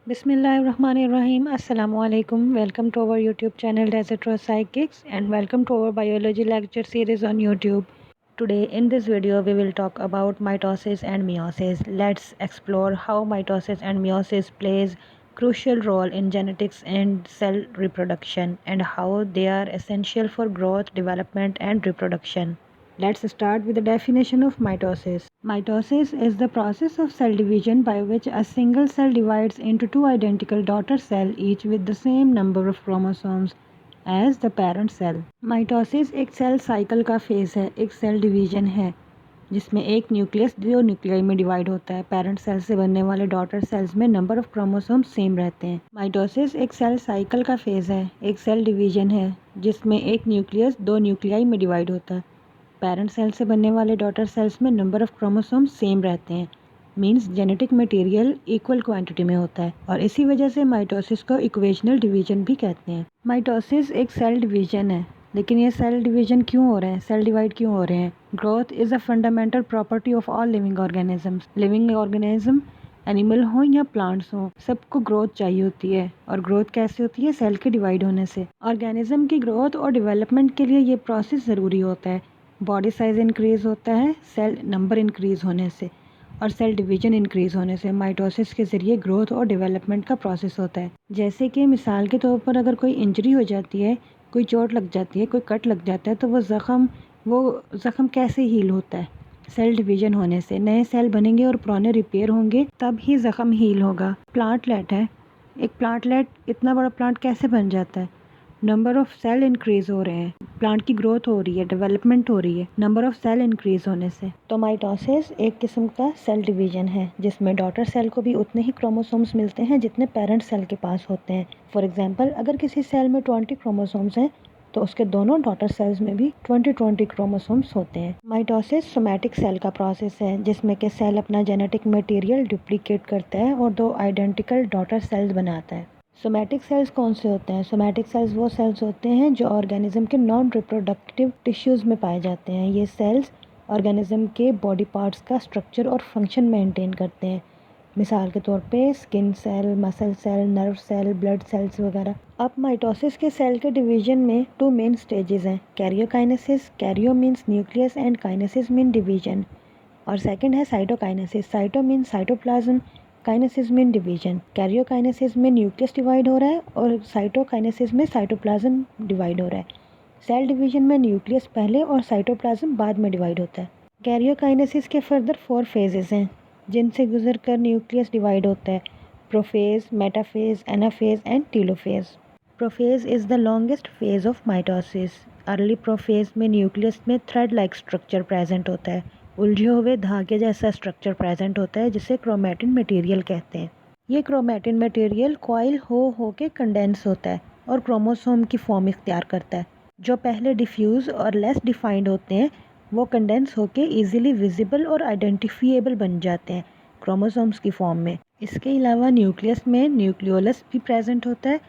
Bismillahirrahmanirrahim. Assalamu alaikum. Welcome to our YouTube channel Desert Rose Psychics and welcome to our biology lecture series on YouTube. Today in this video we will talk about mitosis and meiosis. Let's explore how mitosis and meiosis plays crucial role in genetics and cell reproduction and how they are essential for growth, development and reproduction. Let's start with the definition of mitosis. Mitosis is the process of cell division by which a single cell divides into two identical daughter cells, each with the same number of chromosomes as the parent cell. Mitosis एक cell cycle का phase है, एक cell division है जिसमें एक nucleus दो nuclei में divide होता है। पेरेंट सेल से बनने वाले डॉटर सेल्स में नंबर ऑफ क्रोमोसोम्स सेम रहते हैं। माइटोसिस एक सेल साइकिल का फेज है, एक सेल डिवीजन है जिसमें एक न्यूक्लियस दो न्यूक्लियाई में डिवाइड होता है। पेरेंट सेल से बनने वाले डॉटर सेल्स में नंबर ऑफ क्रोमोसोम्स सेम रहते हैं, means genetic material equal quantity में होता है और इसी वजह से माइटोसिस को इक्वेशनल डिवीजन भी कहते हैं। माइटोसिस एक सेल डिवीजन है, लेकिन ये सेल डिवीजन क्यों हो रहे हैं, सेल डिवाइड क्यों हो रहे हैं? Growth is a fundamental property of all living organisms. Living organism animal हो या प्लांट्स हो, सबको ग्रोथ चाहिए होती है और ग्रोथ कैसे होती है? सेल के डिवाइड होने से। ऑर्गेनिज्म की ग्रोथ और डेवलपमेंट के लिए ये प्रोसेस ज़रूरी होता है। बॉडी साइज इंक्रीज़ होता है सेल नंबर इंक्रीज़ होने से और सेल डिवीजन इंक्रीज़ होने से। माइटोसिस के ज़रिए ग्रोथ और डेवलपमेंट का प्रोसेस होता है। जैसे कि मिसाल के तौर पर अगर कोई इंजरी हो जाती है, कोई चोट लग जाती है, कोई कट लग जाता है, तो वो ज़ख़म कैसे हील होता है? सेल डिवीजन होने से। नए सेल बनेंगे और पुराने रिपेयर होंगे, तब ही ज़ख़म हील होगा। प्लांटलेट है, एक प्लांटलेट इतना बड़ा प्लांट कैसे बन जाता है? नंबर ऑफ सेल इंक्रीज़ हो रहे हैं, प्लांट की ग्रोथ हो रही है, डेवलपमेंट हो रही है नंबर ऑफ सेल इंक्रीज़ होने से। तो माइटोसिस एक किस्म का सेल डिवीजन है जिसमें डॉटर सेल को भी उतने ही क्रोमोसोम्स मिलते हैं जितने पेरेंट सेल के पास होते हैं। फॉर एग्जांपल, अगर किसी सेल में 20 क्रोमोसोम्स हैं तो उसके दोनों डॉटर सेल्स में भी 20 क्रोमोसोम्स होते हैं। माइटोसिस सोमैटिक सेल का प्रोसेस है जिसमें कि सेल अपना जेनेटिक मटेरियल डुप्लीकेट करता है और दो आइडेंटिकल डॉटर सेल्स बनाता है। सोमैटिक सेल्स कौन से होते हैं? सोमैटिक सेल्स वो सेल्स होते हैं जो ऑर्गेनिज्म के नॉन रिप्रोडक्टिव टिश्यूज़ में पाए जाते हैं। ये सेल्स ऑर्गेनिज्म के बॉडी पार्ट्स का स्ट्रक्चर और फंक्शन मेंटेन करते हैं। मिसाल के तौर पे skin cell, muscle cell, nerve cell, blood cells वगैरह। अब माइटोसिस के सेल के डिवीजन में टू मेन स्टेजेस हैं, karyokinesis, karyo means nucleus and kinesis mean division, और सेकंड है cytokinesis. Cyto mean cytoplasm, kinesis में डिवीजन। कैरियोकाइनेसिस में न्यूक्लियस डिवाइड हो रहा है और साइटोकाइनेसिस में साइटोप्लाज्म डिवाइड हो रहा है। सेल डिवीजन में न्यूक्लियस पहले और साइटोप्लाज्म बाद में डिवाइड होता है। कैरियोकाइनेसिस के फर्दर 4 फेजेस हैं जिनसे गुजर कर न्यूक्लियस डिवाइड होता है: prophase, metaphase, anaphase and telophase. Prophase is the longest phase of mitosis. Early prophase में न्यूक्लियस में थ्रेड लाइक स्ट्रक्चर प्रेजेंट होता है, उलझे हुए धागे जैसा स्ट्रक्चर प्रेजेंट होता है जिसे क्रोमैटिन मटेरियल कहते हैं। ये क्रोमैटिन मटेरियल कॉइल हो के कंडेंस होता है और क्रोमोसोम की फॉर्म इख्तियार करता है। जो पहले डिफ्यूज़ और लेस डिफाइंड होते हैं वो कंडेंस होके इजीली विजिबल और आइडेंटिफिएबल बन जाते हैं क्रोमोसोम्स की फॉर्म में। इसके अलावा न्यूक्लियस में न्यूक्लियोलस भी प्रेजेंट होता है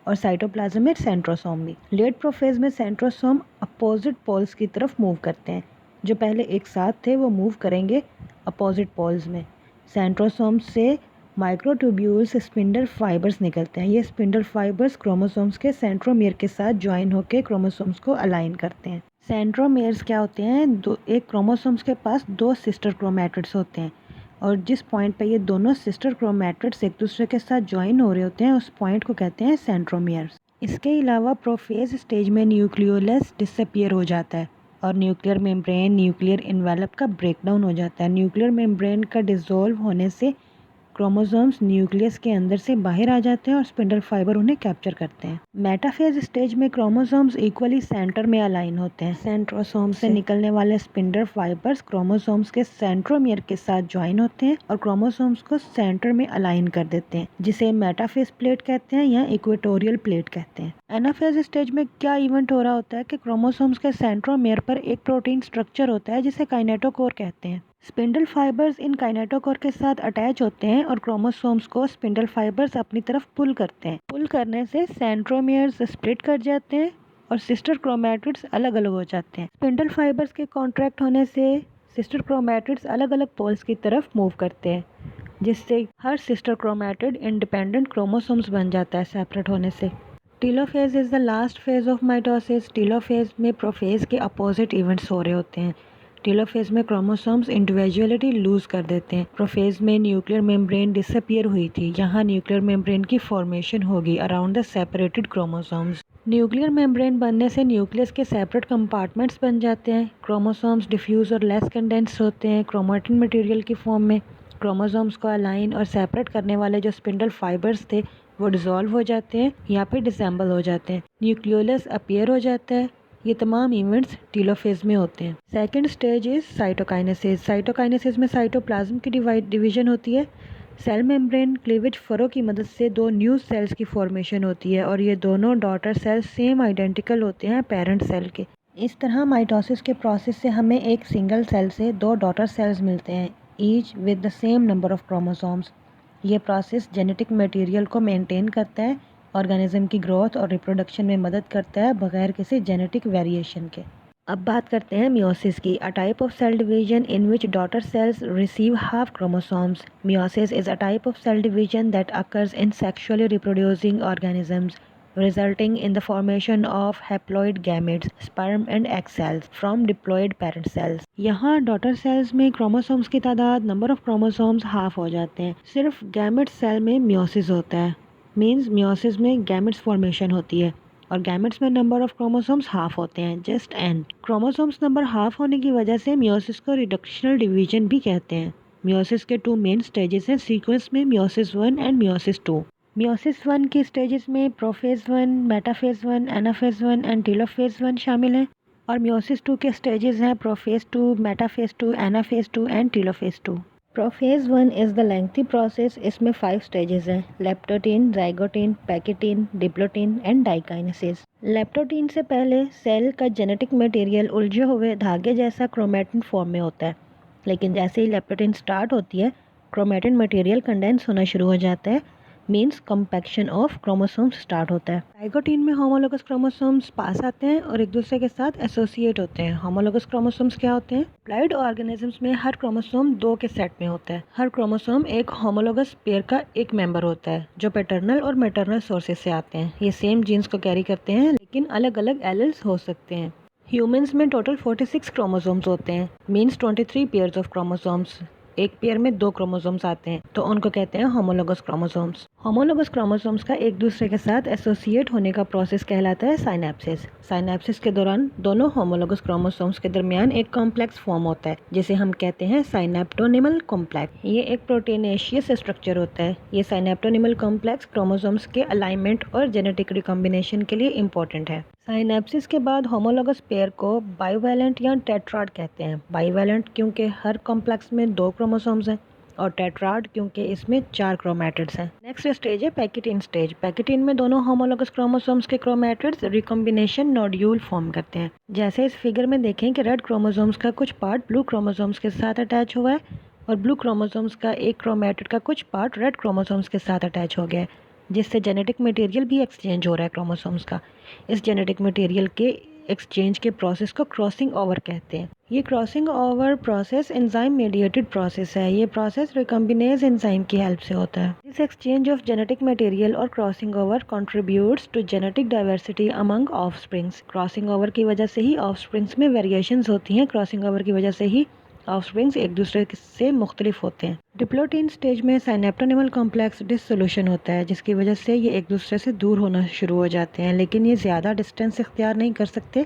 और साइटोप्लाज्म में सेंट्रोसोम भी। लेट प्रोफेज में सेंट्रोसोम अपोजिट पोल्स की तरफ मूव करते हैं। जो पहले एक साथ थे वो मूव करेंगे अपोजिट पोल्स में। सेंट्रोसोम से माइक्रोट्यूब्यूल्स स्पिंडल फाइबर्स निकलते हैं। ये स्पिंडल फाइबर्स क्रोमोसोम्स के सेंट्रोमियर के साथ ज्वाइन होकर क्रोमोसोम्स को अलाइन करते हैं। सेंट्रोमियर्स क्या होते हैं? एक क्रोमोसोम्स के पास दो सिस्टर क्रोमैटिड्स होते हैं और जिस पॉइंट पे ये दोनों सिस्टर क्रोमैटिड्स एक दूसरे के साथ ज्वाइन हो रहे होते हैं उस पॉइंट को कहते हैं सेंट्रोमियर्स। इसके अलावा प्रोफेज स्टेज में न्यूक्लियोलस डिसअपियर हो जाता है और न्यूक्लियर मेम्ब्रेन, न्यूक्लियर इन्वेलप का ब्रेकडाउन हो जाता है। न्यूक्लियर मेम्ब्रेन का डिसॉल्व होने से क्रोमोसोम्स न्यूक्लियस के अंदर से बाहर आ जाते हैं और स्पिंडल फाइबर उन्हें कैप्चर करते हैं। मेटाफेज स्टेज में क्रोमोसोम्स इक्वली सेंटर में अलाइन होते हैं। सेंट्रोसोम से निकलने वाले स्पिंडल फाइबर्स क्रोमोसोम्स के सेंट्रोमियर के साथ ज्वाइन होते हैं और क्रोमोसोम्स को सेंटर में अलाइन कर देते हैं, जिसे मेटाफेज प्लेट कहते हैं या इक्वेटोरियल प्लेट कहते हैं। एनाफेज स्टेज में क्या इवेंट हो रहा होता है कि क्रोमोसोम्स के सेंट्रोमियर पर एक प्रोटीन स्ट्रक्चर होता है जिसे काइनेटोकोर कहते हैं। स्पिंडल फाइबर्स इन काइनेटोकोर के साथ अटैच होते हैं और क्रोमोसोम्स को स्पिंडल फाइबर्स अपनी तरफ पुल करते हैं। पुल करने से सेंट्रोमियर्स स्प्लिट कर जाते हैं और सिस्टर क्रोमैटिड्स अलग अलग हो जाते हैं। स्पिंडल फाइबर्स के कॉन्ट्रैक्ट होने से सिस्टर क्रोमैटिड्स अलग अलग पोल्स की तरफ मूव करते हैं जिससे her sister chromatid independent chromosomes बन जाता है सेपरेट होने से। Telophase is the last phase of mitosis. Telophase में प्रोफेज के अपोजिट इवेंट्स हो रहे होते हैं। टीलोफेज में क्रोमोसोम्स इंडिविजुअलिटी लूज कर देते हैं। प्रोफेज में न्यूक्लियर मेम्ब्रेन डिसअपियर हुई थी। यहाँ न्यूक्लियर मेम्ब्रेन की फॉर्मेशन होगी around the separated chromosomes. Nuclear membrane बनने से न्यूक्लियस के सेपरेट कंपार्टमेंट्स बन जाते हैं। क्रोमोसोम्स डिफ्यूज और लेस कंडेंस्ड होते हैं क्रोमैटिन मटेरियल की फॉर्म में। क्रोमोसोम्स को अलाइन और सेपरेट करने वाले जो स्पिंडल फाइबर्स थे वो डिसॉल्व हो जाते हैं या फिर डिसेंबल हो जाते हैं। न्यूक्लियोलस अपीयर हो जाता है। ये तमाम इवेंट्स टीलोफेज में होते हैं। Second stage is cytokinesis. Cytokinesis में साइटोप्लाज्म की डिवीजन होती है। सेल मेम्ब्रेन क्लीवेज फरो की मदद से दो न्यू सेल्स की फॉर्मेशन होती है और ये दोनों डॉटर सेल्स सेम आइडेंटिकल होते हैं पेरेंट सेल के। इस तरह माइटोसिस के प्रोसेस से हमें एक सिंगल सेल से दो डॉटर सेल्स मिलते हैं, each with the same number of chromosomes. ये प्रोसेस जेनेटिक मटेरियल को मेंटेन करता है, ऑर्गेनिज्म की ग्रोथ और रिप्रोडक्शन में मदद करता है बगैर किसी जेनेटिक वेरिएशन के। अब बात करते हैं मियोसिस की। A type of cell division in which daughter cells receive half chromosomes. Meiosis is a type of cell division that occurs in sexually reproducing organisms, resulting in the formation of haploid gametes, sperm and egg cells from diploid parent cells। यहाँ daughter cells में chromosomes की तादाद number of chromosomes half हो जाते हैं। सिर्फ gamete cell में meiosis होता है। मीन्स मियोसिस में गैमेट्स फॉर्मेशन होती है और गैमेट्स में नंबर ऑफ क्रोमोसोम्स हाफ होते हैं, just an. Chromosomes number half होने की वजह से मियोसिस को रिडक्शनल डिवीजन भी कहते हैं। मियोसिस के टू मेन स्टेजेस हैं सीक्वेंस में, मियोसिस 1 एंड मियोसिस 2। मियोसिस 1 की स्टेजेस में prophase 1, metaphase 1, anaphase 1 and telophase 1 शामिल हैं और मियोसिस 2 के स्टेजेस हैं prophase 2, metaphase 2, anaphase 2 and telophase 2। Prophase 1 is the lengthy process. इसमें 5 स्टेजेस हैं, leptotene, zygotene, pachytene, diplotene and diakinesis. Leptotene से पहले सेल का जेनेटिक मटेरियल उलझे हुए धागे जैसा क्रोमैटिन फॉर्म में होता है, लेकिन जैसे ही लेप्टोटीन स्टार्ट होती है क्रोमैटिन मटेरियल कंडेंस होना शुरू हो जाता है, means compaction of chromosomes start होता है। जाइगोटीन में होमोलोगस क्रोमोसोम्स पास आते हैं और एक दूसरे के साथ एसोसिएट होते हैं। होमोलोगस क्रोमोसोम्स क्या होते हैं? डिप्लॉइड ऑर्गेनिजम्स में हर क्रोमोसोम 2 के सेट में होता है। हर क्रोमोसोम एक होमोलोगस पेयर का एक मेंबर होता है जो पैटर्नल और मैटरनल सोर्सेज से आते हैं। ये सेम जीन्स को कैरी करते हैं लेकिन अलग अलग एलील्स हो सकते हैं। ह्यूमंस में टोटल 46 क्रोमोसोम्स होते हैं, मीन्स 23 पेयर्स ऑफ क्रोमोसोम्स। एक पेयर में 2 क्रोमोसोम्स आते हैं तो उनको कहते हैं होमोलोगस क्रोमोसोम्स। होमोलोगस क्रोमोसोम्स का एक दूसरे के साथ एसोसिएट होने का प्रोसेस कहलाता है साइनेप्सिस। साइनेप्सिस के दौरान दोनों होमोलोगस क्रोमोसोम्स के दरमियान एक कॉम्प्लेक्स फॉर्म होता है जिसे हम कहते हैं साइनेप्टोनिमल कॉम्प्लेक्स। ये एक प्रोटीनेशियस स्ट्रक्चर होता है। ये साइनेप्टोनिमल कॉम्प्लेक्स क्रोमोसोम्स के अलाइनमेंट और जेनेटिक रिकॉम्बिनेशन के लिए इंपॉर्टेंट है। साइनेप्सिस के बाद होमोलोगस पेयर को बाइवैलेंट या टेट्राड कहते हैं। बाइवैलेंट क्योंकि हर कॉम्प्लेक्स में 2 क्रोमोसोम्स हैं और टेट्राड क्योंकि इसमें 4 क्रोमैटिड्स हैं। नेक्स्ट स्टेज है पैकेटीन स्टेज। पैकेटीन में दोनों होमोलोगस क्रोमोसोम्स के क्रोमैटिड्स रिकॉम्बिनेशन नोड्यूल फॉर्म करते हैं। जैसे इस फिगर में देखें कि रेड क्रोमोसोम्स का कुछ पार्ट ब्लू क्रोमोसोम्स के साथ अटैच हुआ है और ब्लू क्रोमोसोम्स का एक क्रोमैटिड का कुछ पार्ट रेड क्रोमोसोम्स के साथ अटैच हो गया है, जिससे जेनेटिक मटेरियल भी एक्सचेंज हो रहा है क्रोमोसोम्स का। इस जेनेटिक मटेरियल के एक्सचेंज के प्रोसेस को क्रॉसिंग ओवर कहते हैं। ये crossing over process enzyme mediated process है। ये प्रोसेस रिकम्बिनेज एंजाइम की हेल्प से होता है। This exchange of genetic material और crossing over contributes to genetic diversity among offsprings. Crossing over की वजह से ही ऑफस्प्रिंग्स में वेरिएशंस होती हैं। क्रॉसिंग ओवर की वजह से ही ऑफस्प्रिंग्स एक दूसरे से मुख्तलिफ होते हैं। डिप्लोटीन स्टेज में साइनेप्टोनिमल कॉम्प्लेक्स डिसोल्यूशन होता है जिसकी वजह से ये एक दूसरे से दूर होना शुरू हो जाते हैं, लेकिन ये ज़्यादा डिस्टेंस इख्तियार नहीं कर सकते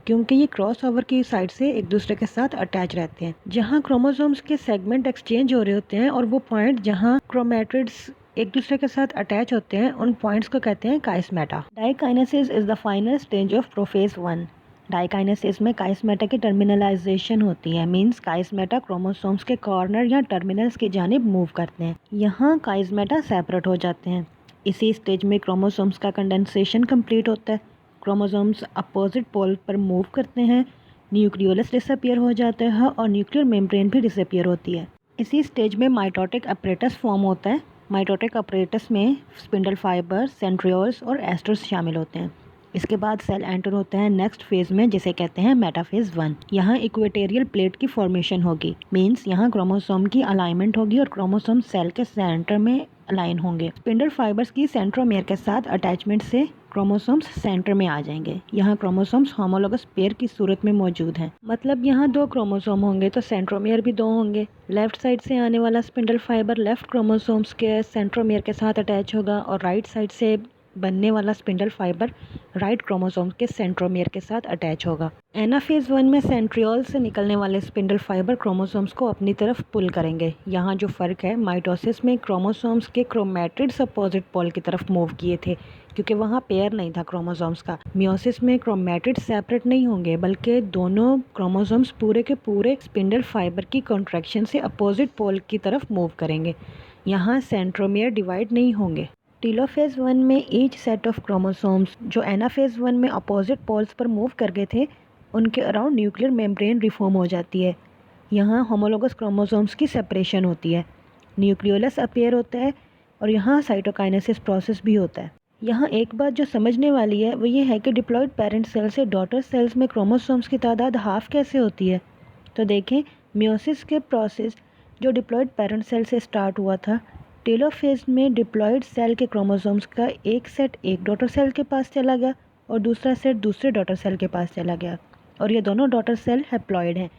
क्योंकि ये क्रॉस ओवर की साइड से एक दूसरे के साथ अटैच रहते हैं। जहाँ क्रोमोसोम्स के सेगमेंट एक्सचेंज हो रहे होते हैं और वो पॉइंट जहाँ क्रोमैटिड्स एक दूसरे के साथ अटैच होते हैं उन पॉइंट्स को कहते हैं chiasmata. Diakinesis is the final stage of prophase 1। Diakinesis में काइस्मेटा की टर्मिनलाइजेशन होती है, मींस काइस्मेटा क्रोमोसोम्स के कॉर्नर या टर्मिनल्स की जानिब मूव करते हैं। यहाँ काइस्मेटा सेपरेट हो जाते हैं। इसी स्टेज में क्रोमोसोम्स का कंडेंसेशन कंप्लीट होता है। क्रोमोसोम्स अपोजिट पोल पर मूव करते हैं, न्यूक्लियोलस डिसअपियर हो जाता है और न्यूक्लियर मेम्ब्रेन भी डिसअपियर होती है। इसी स्टेज में माइटोटिक अपरेटस फॉर्म होता है। माइटोटिक अपरेटस में स्पिंडल फाइबर, सेंट्रियोल्स और एस्टर्स शामिल होते हैं। इसके बाद सेल एंटर होता है नेक्स्ट फेज में, जिसे कहते हैं मेटाफेज 1। यहाँ इक्वेटोरियल प्लेट की फॉर्मेशन होगी, मींस यहाँ क्रोमोसोम की अलाइनमेंट होगी और क्रोमोसोम सेल के सेंटर में अलाइन होंगे। स्पिंडल फाइबर्स की सेंट्रोमेयर के साथ अटैचमेंट से क्रोमोसोम्स सेंटर में आ जाएंगे। यहाँ क्रोमोसोम्स होमोलोगस पेयर की सूरत में मौजूद हैं, मतलब यहाँ 2 क्रोमोसोम होंगे तो सेंट्रोमेयर भी 2 होंगे। लेफ्ट साइड से आने वाला स्पिंडल फाइबर लेफ्ट क्रोमोसोम्स के सेंट्रोमेयर के साथ अटैच होगा और राइट साइड से बनने वाला स्पिंडल फाइबर राइट क्रोमोसोम के सेंट्रोमेयर के साथ अटैच होगा। एनाफेज 1 में सेंट्रियोल से निकलने वाले स्पिंडल फाइबर क्रोमोसोम्स को अपनी तरफ पुल करेंगे। यहाँ जो फ़र्क है, माइटोसिस में क्रोमोसोम्स के क्रोमैटिड्स अपोजिट पोल की तरफ मूव किए थे क्योंकि वहाँ पेयर नहीं था क्रोमोसोम्स का। मियोसिस में क्रोमैटिड्स सेपरेट नहीं होंगे बल्कि दोनों क्रोमोसोम्स पूरे के पूरे स्पिंडल फाइबर की कॉन्ट्रैक्शन से अपोजिट पोल की तरफ मूव करेंगे। यहाँ सेंट्रोमेयर डिवाइड नहीं होंगे। टेलोफेज 1 में ईच सेट ऑफ क्रोमोसोम्स जो एनाफेज 1 में अपोजिट पोल्स पर मूव कर गए थे, उनके अराउंड न्यूक्लियर मेम्ब्रेन रिफॉर्म हो जाती है। यहाँ होमोलोगस क्रोमोसोम्स की सेपरेशन होती है, न्यूक्लियोलस अपीयर होता है और यहाँ साइटोकाइनेसिस प्रोसेस भी होता है। यहाँ एक बात जो समझने वाली है वो ये है कि डिप्लॉयड पेरेंट सेल से डॉटर सेल्स में क्रोमोसोम्स की तादाद हाफ कैसे होती है। तो देखें, मियोसिस के प्रोसेस जो डिप्लॉयड पेरेंट सेल से स्टार्ट हुआ था, टेलोफेज में डिप्लॉयड सेल के क्रोमोसोम्स का एक सेट एक डॉटर सेल के पास चला गया और दूसरा सेट दूसरे डॉटर सेल के पास चला गया और ये दोनों डॉटर सेल हैप्लॉयड हैं।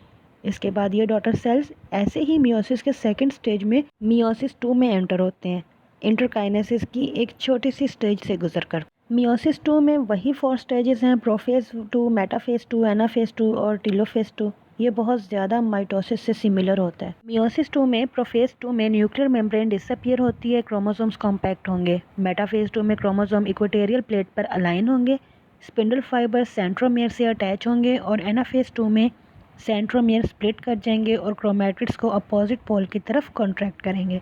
इसके बाद ये डॉटर सेल्स ऐसे ही मियोसिस के सेकंड स्टेज में मियोसिस 2 में एंटर होते हैं, इंटरकाइनेसिस की एक छोटी सी स्टेज से गुजरकर। मियोसिस 2 में वही 4 स्टेजेस हैं, प्रोफेज 2, मेटाफेज 2, एनाफेज 2 और टेलोफेज 2। ये बहुत ज़्यादा माइटोसिस से सिमिलर होता है। मियोसिस 2 में प्रोफेज 2 में न्यूक्लियर मेम्ब्रेन डिसअपियर होती है, क्रोमोसोम्स कॉम्पैक्ट होंगे। मेटाफेज 2 में क्रोमोसोम इक्वेटोरियल प्लेट पर अलाइन होंगे, स्पिंडल फाइबर सेंट्रोमेयर से अटैच होंगे और एनाफेज 2 में सेंट्रोमेयर स्प्लिट कर जाएंगे और क्रोमैटिड्स को अपोजिट पोल की तरफ कॉन्ट्रैक्ट करेंगे।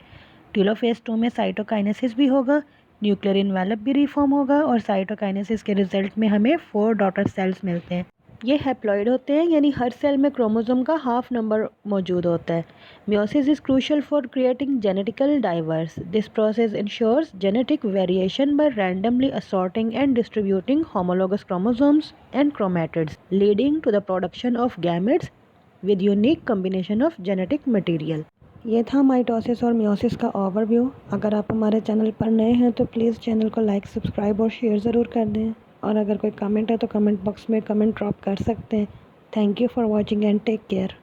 टेलोफेज 2 में साइटोकाइनेसिस भी होगा, न्यूक्लियर इन्वेलप भी रिफॉर्म होगा और साइटोकाइनेसिस के रिजल्ट में हमें 4 डॉटर सेल्स मिलते हैं। ये हैप्लॉइड होते हैं, यानी हर सेल में क्रोमोसोम का हाफ नंबर मौजूद होता है। Meiosis is crucial for creating genetical diverse. This process ensures genetic variation by randomly assorting and distributing homologous chromosomes and chromatids, leading to the production of gametes with unique combination of genetic material. ये था mitosis और meiosis का overview. अगर आप हमारे channel पर नए हैं तो प्लीज़ चैनल को लाइक, सब्सक्राइब और शेयर ज़रूर कर दें और अगर कोई कमेंट है तो कमेंट बॉक्स में कमेंट ड्रॉप कर सकते हैं। Thank you for watching and take care.